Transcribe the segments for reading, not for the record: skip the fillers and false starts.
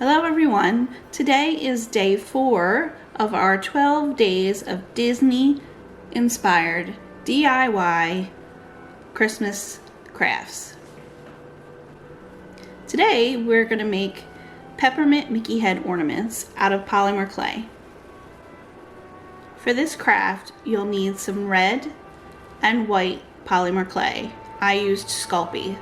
Hello everyone. Today is day 4 of our 12 days of Disney inspired DIY Christmas crafts. Today we're going to make peppermint Mickey head ornaments out of polymer clay. For this craft you'll need some red and white polymer clay. I used Sculpey.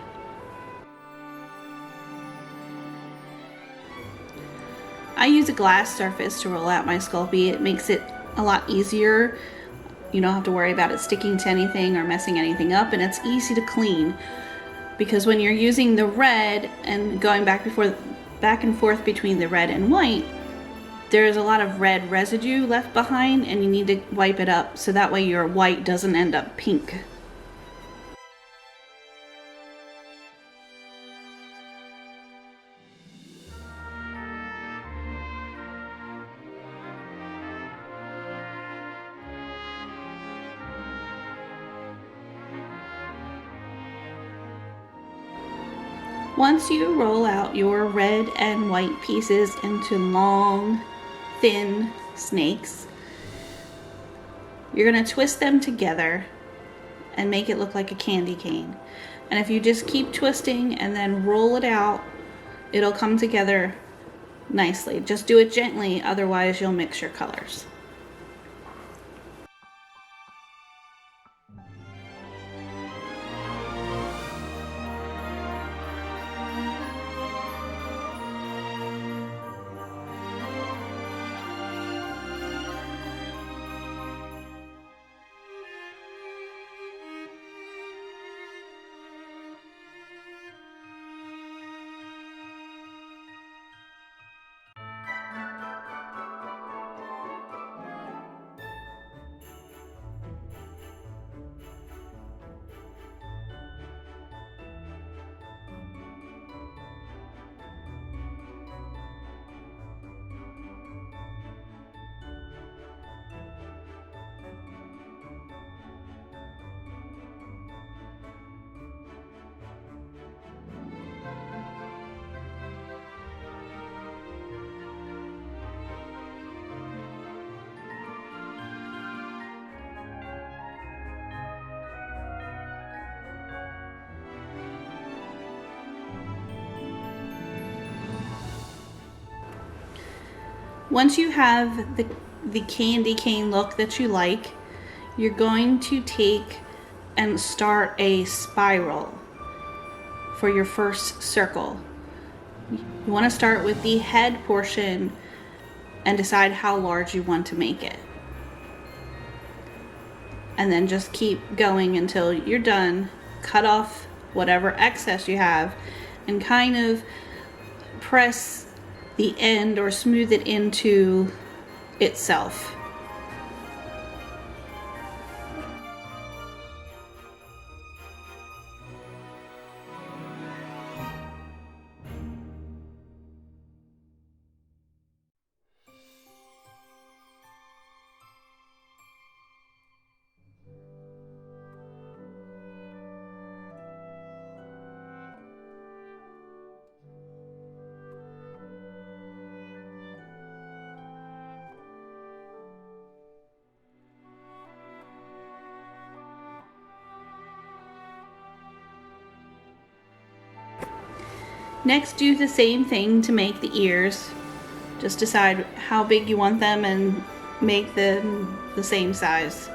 I use a glass surface to roll out my Sculpey. It makes it a lot easier. You don't have to worry about it sticking to anything or messing anything up, and it's easy to clean because when you're using the red and going back and forth between the red and white, there's a lot of red residue left behind and you need to wipe it up so that way your white doesn't end up pink. Once you roll out your red and white pieces into long, thin snakes, you're going to twist them together and make it look like a candy cane. And if you just keep twisting and then roll it out, it'll come together nicely. Just do it gently, otherwise you'll mix your colors. Once you have the candy cane look that you like, you're going to take and start a spiral for your first circle. You want to start with the head portion and decide how large you want to make it. And then just keep going until you're done. Cut off whatever excess you have and kind of press the end or smooth it into itself. Next, do the same thing to make the ears. Just decide how big you want them and make them the same size.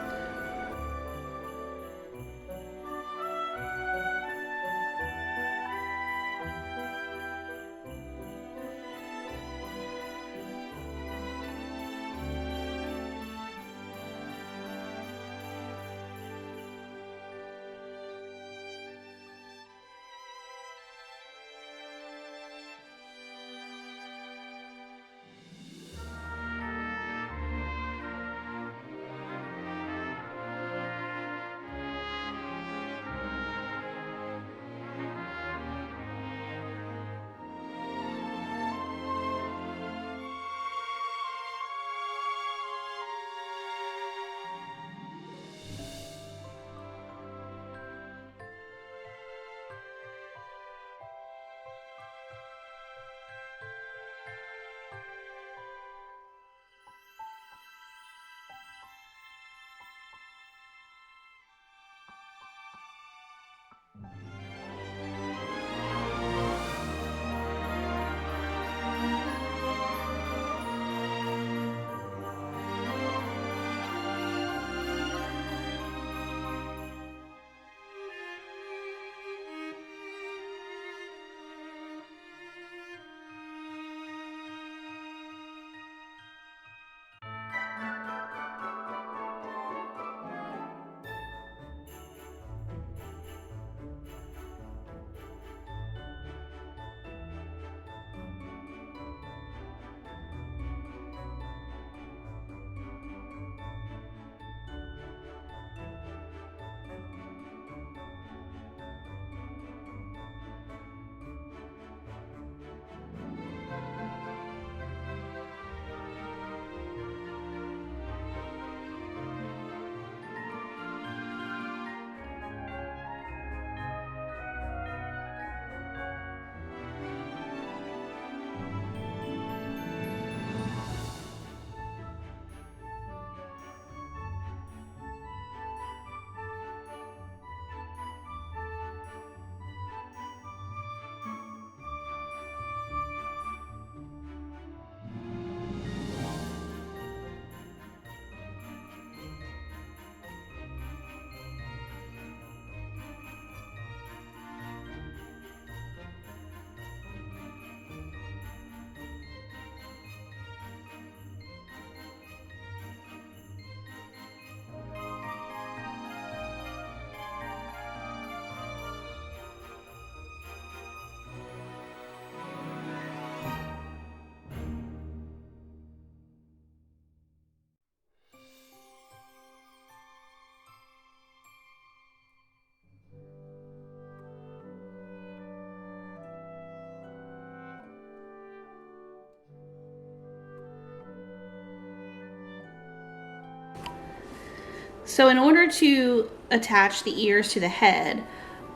So in order to attach the ears to the head,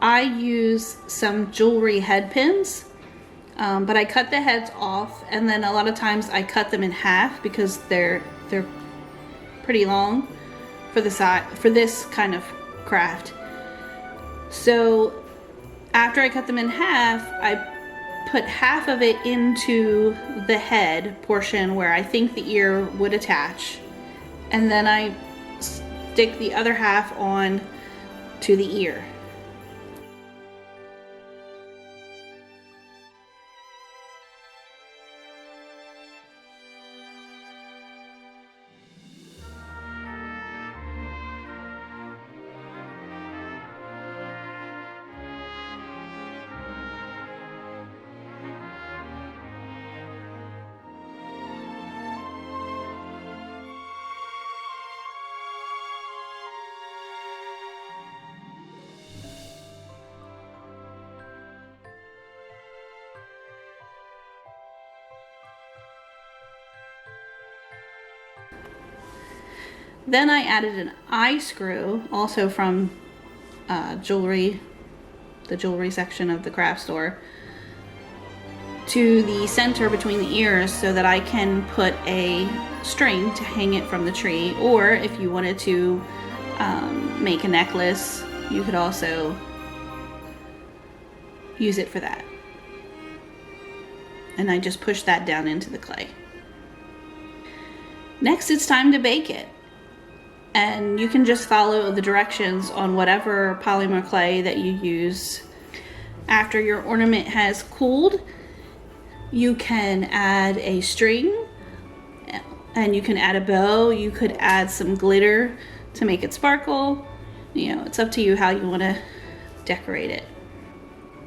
I use some jewelry head pins, but I cut the heads off, and then a lot of times I cut them in half because they're pretty long for the size for this kind of craft. So after I cut them in half, I put half of it into the head portion where I think the ear would attach, and then I stick the other half on to the ear. Then I added an eye screw, also from the jewelry section of the craft store, to the center between the ears so that I can put a string to hang it from the tree. Or if you wanted to make a necklace, you could also use it for that. And I just push that down into the clay. Next, it's time to bake it. And you can just follow the directions on whatever polymer clay that you use. After your ornament has cooled, you can add a string, and you can add a bow. You could add some glitter to make it sparkle. You know, it's up to you how you want to decorate it.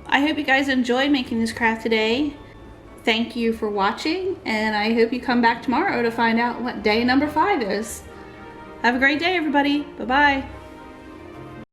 I hope you guys enjoyed making this craft today. Thank you for watching, and I hope you come back tomorrow to find out what day number 5 is. Have a great day, everybody. Bye-bye.